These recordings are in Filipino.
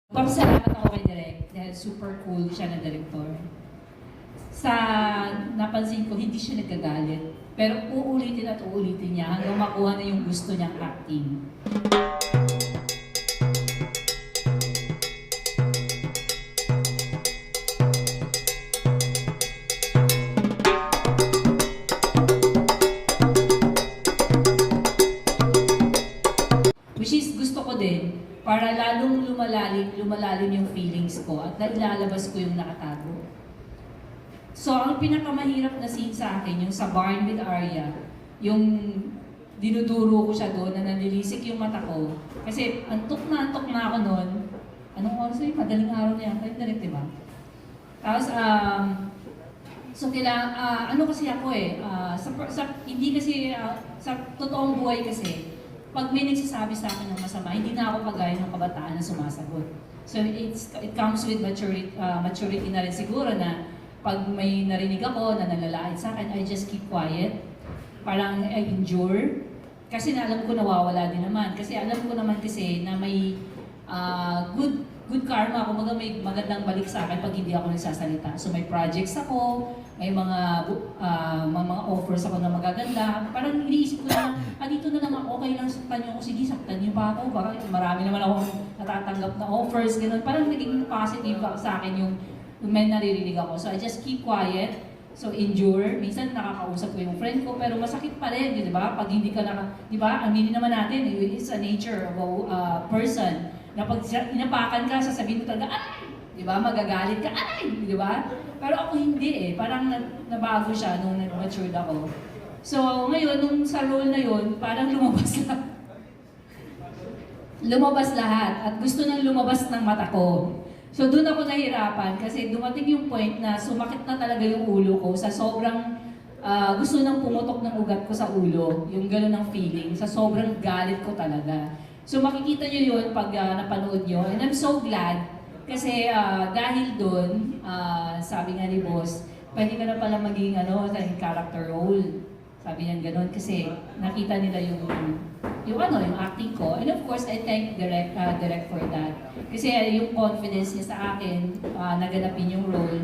Papasalamat ako kay Direk dahil super cool siya na director. Sa napansin ko, hindi siya nagkagalit. Pero uulitin at uulitin niya hanggang makuha na yung gusto niyang acting. Which is gusto ko din para lalong lumalalim yung feelings ko at nailalabas ko yung nakatago. So, ang pinakamahirap na scene sa akin, yung sa barn with Arya, yung dinuduro ko siya doon na nanilisik yung mata ko. Kasi antok na ako noon. Anong oras yun? Madaling araw na yan. Kayo na rin, diba? Tapos, so ano kasi ako hindi kasi, sa totoong buhay kasi, pag may nagsasabi sa akin ng masama, hindi na ako kagaya ng kabataan na sumasagot. So it comes with maturity na rin siguro na pag may narinig ako na nalalait sa akin, I just keep quiet. Parang I endure. Kasi alam ko nawawala din naman. Kasi alam ko naman kasi na may good karma ako, may magandang balik sa akin pag hindi ako nagsasalita. So may projects ako, may mga offers ako na magaganda. Parang iniisip ko na, dito na naman, okay lang saktan niyo ako. Sige, saktan niyo pa ako. Baka marami naman akong natatanggap na offers, gano'n. Parang naging positive sa akin yung may naririnig ako. So I just keep quiet. So endure. Minsan nakakausap ko yung friend ko, pero masakit pa rin, di ba? Pag hindi ka di ba? Aminin naman natin, it's a nature of a person. Na pag inapakan ka, sasabihin mo talaga, ay! Di ba? Magagalit ka, ay! Di ba? Pero ako hindi Parang nabago siya nung nag-matured ako. So ngayon, nung sa role na yun, parang lumabas lahat. At gusto nang lumabas ng mata ko. So doon ako nahirapan kasi dumating yung point na sumakit na talaga yung ulo ko sa sobrang gusto nang pumutok ng ugat ko sa ulo. Yung gano'n ng feeling, sa sobrang galit ko talaga. So makikita nyo yun pag napanood nyo. And I'm so glad kasi dahil doon, sabi nga ni boss, pwede ka na pala maging character role. Sabi niya gano'n kasi nakita nila yung acting ko. And of course, I thank Direk for that. Kasi yung confidence niya sa akin, naganapin yung role.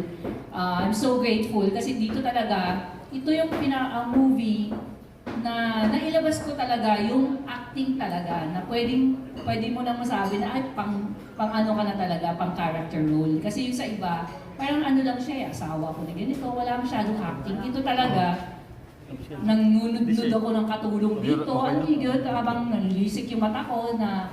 I'm so grateful kasi dito talaga, ito yung movie na nailabas ko talaga yung acting talaga na pwede mo na masabi na ay pang ano ka na talaga, pang character role. Kasi yung sa iba, parang ano lang siya, asawa ko na ganito, wala masyadong acting. Ito talaga, nangunod-nod ako ng katulong dito. Ano yun, habang nalilisik yung mata ko na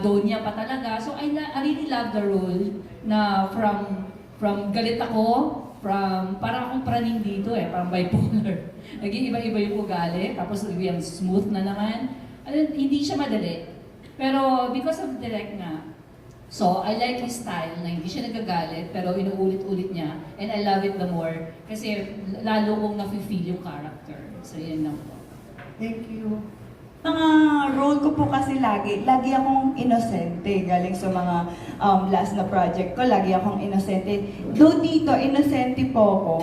donya pa talaga. So I really love the role na from galit ako, parang akong praning dito parang bipolar. Naging iba-iba yung ugali, tapos yung smooth na naman. Hindi siya madali. Pero because of Direk nga, so I like his style na hindi siya nagagalit, pero inuulit-ulit niya. And I love it the more kasi lalo kong nafe-feel yung character. So yan lang po. Thank you. Mga role ko po kasi lagi akong inosente. Galing sa mga last na project ko, lagi akong inosente. Though dito, inosente po ako,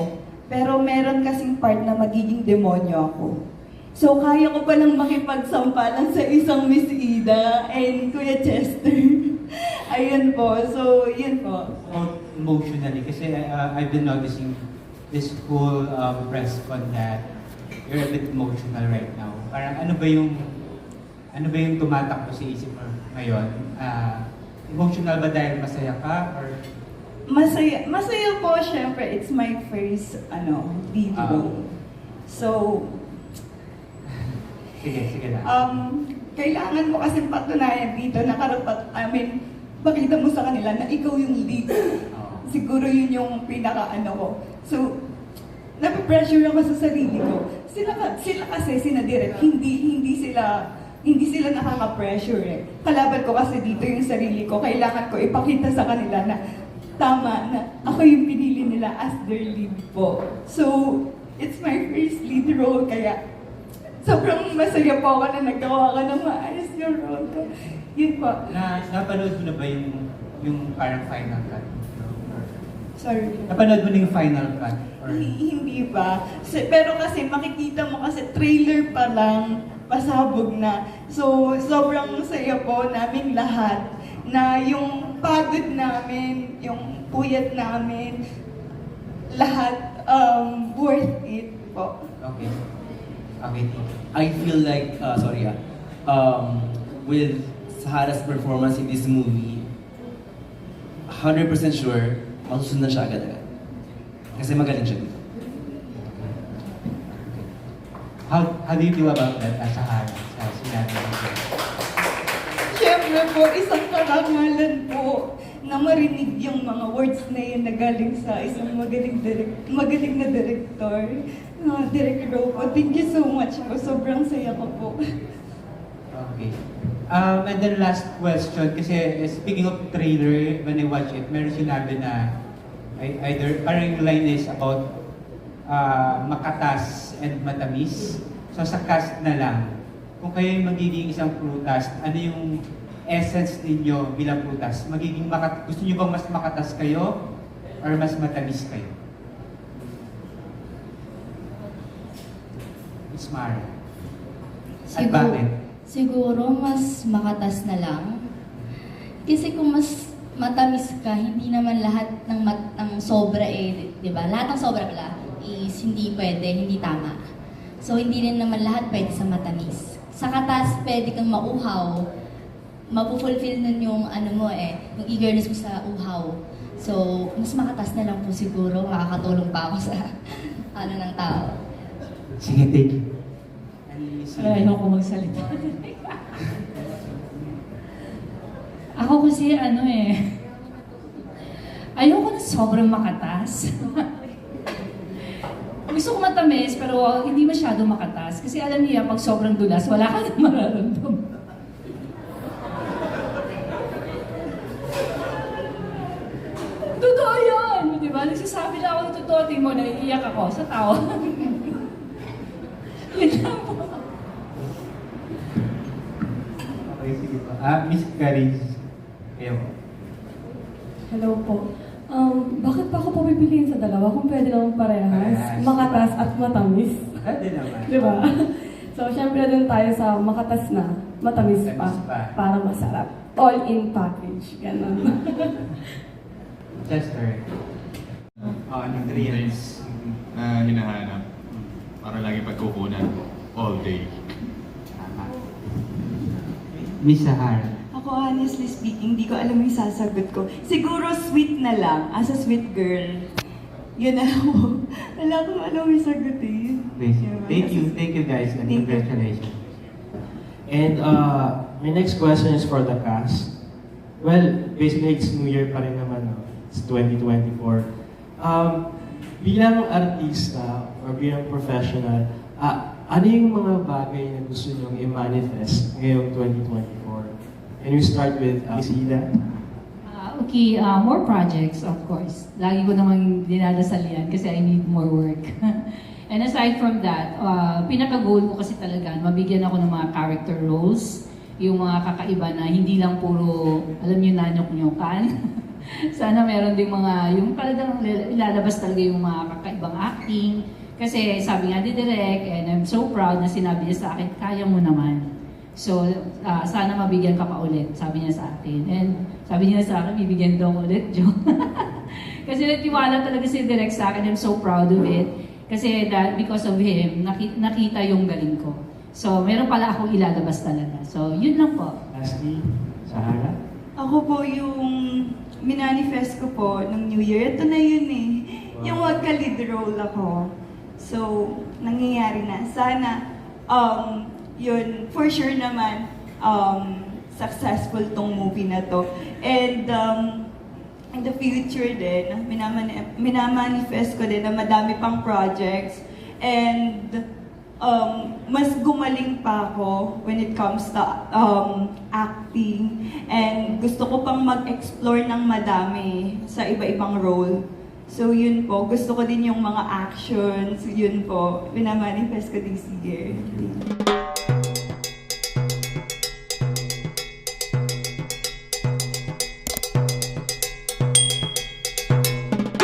pero meron kasing part na magiging demonyo ako. So kaya ko palang makipagsampalan sa isang Miss Ida and Kuya Chester. Ayun po, so yun po. Emotionally, kasi I've been noticing this whole press con that you're a bit emotional right now. Parang ano ba yung tumatakbo sa isip mo ngayon? Emotional ba dahil masaya ka or Masaya po, syempre. It's my first lead role. So sige na. Kailangan mo kasi patunayan dito na pakita mo sa kanila na ikaw yung lead. Siguro yun yung pinaka-ano ko. So, napipressure ako sa sarili ko. Sila kasi, Direk, hindi sila nakaka-pressure Kalaban ko kasi dito yung sarili ko. Kailangan ko ipakita sa kanila na tama na ako yung pinili nila as their lead po. So, it's my first lead role, kaya sobrang masaya po ako na nagawa ko ng maayos yung role ko. Yun po. Napanood mo na ba yung parang final cut? Sorry. Napanood mo na yung final cut? Hindi ba? Pero kasi makikita mo kasi trailer pa lang, pasabog na. So, sobrang saya po naming lahat na yung pagod namin, yung puyat namin, lahat worth it po. Okay. Okay, thank you. I feel like, with Sahara's performance in this movie, 100% sure, masusunod na siya agad-agad. Kasi magaling siya dito. How do you feel about that, Sahara, sa sinabi mo? Siyempre po, isang karangalan po na marinig yung mga words na yun na galing sa isang magaling na director. Direk Ropo, thank you so much po. Sobrang saya ko po. Okay. And then last question, kasi speaking of trailer, when I watch it, meron sinabi na either, parang yung line is about makatas and matamis. So sa cast na lang, kung kayo yung magiging isang prutas, ano yung essence ninyo bilang prutas? Gusto niyo bang mas makatas kayo or mas matamis kayo? Miss Mara. At bakit? Siguro mas makatas na lang. Kasi kung mas matamis ka, hindi naman lahat ng sobra di ba? Lahat ng sobra pala is hindi pwede, hindi tama. So hindi rin naman lahat pwede sa matamis. Sa katas, pwede kang mauhaw. Mapufulfill nun yung yung eagerness mo sa uhaw. So, mas makatas na lang po siguro, makakatulong pa ako sa ng tao. Sige, thank you. Ayoko magsalita. Ako kasi ayoko na sobrang makatas. Gusto ko matamis, pero hindi masyado makatas. Kasi alam niya, pag sobrang dulas, wala ka na mararamdaman. Totoo yun! Di ba? Nagsasabi na ako ng totoo, Timo, naiiyak ako sa tawa. Yun lang po. Okay, sige po. Miss Caris, kayo po. Hello po. Bakit pa ako pumipiliin sa dalawa kung pwede naman parehas? Parehas. Makatas at matamis. Pwede naman. Di ba? So, syempre dun tayo sa makatas na, matamis pa, Matamis pa. para masarap. All-in package. Ganun. Chester. Nutrients. Na hinahanap para lagi pagkukunan all day. Tama. Miss Sahara. Ako honestly speaking, di ko alam yung sasagot ko. Siguro sweet na lang, as a sweet girl. Yun na lang po. Wala akong alam yung sagutin. Thank you guys, and Thank you. congratulations. And my next question is for the cast. Well, basically it's New Year pa rin naman. No? It's 2024. Bilang artista or bilang professional, ano yung mga bagay na gusto nyong i-manifest ngayong 2024? Can you start with Isida? Okay, more projects, of course. Lagi ko namang dinadasal yan kasi I need more work. And aside from that, pinaka-goal ko kasi talaga, mabigyan ako ng mga character roles, yung mga kakaiba na hindi lang puro, alam nyo, nanyok-nyokan. Sana meron ding mga, yung talagang ilalabas talaga yung mga kakaibang acting. Kasi sabi nga ni Direk, and I'm so proud na sinabi niya sa akin, kaya mo naman. So, sana mabigyan ka pa ulit, sabi niya sa akin. And sabi niya sa akin, bibigyan daw ulit, Joe. Kasi natiwala talaga si Direk sa akin, I'm so proud of it. Kasi because of him, nakita yung galing ko. So, meron pala akong ilalabas talaga. So, yun lang po. Lastly, Sahara? Ako po yung minanifest ko po ng New Year. Ito na yun eh. Yung magka-lead role ako. So, nangyayari na. Sana, yun, for sure naman, successful tong movie na to. And in the future din, minamanifest ko din na madami pang projects. And mas gumaling pa ako when it comes to acting. And gusto ko pang mag-explore ng madami sa iba-ibang role. So yun po, gusto ko din yung mga actions, yun po, minamanifest ko this year.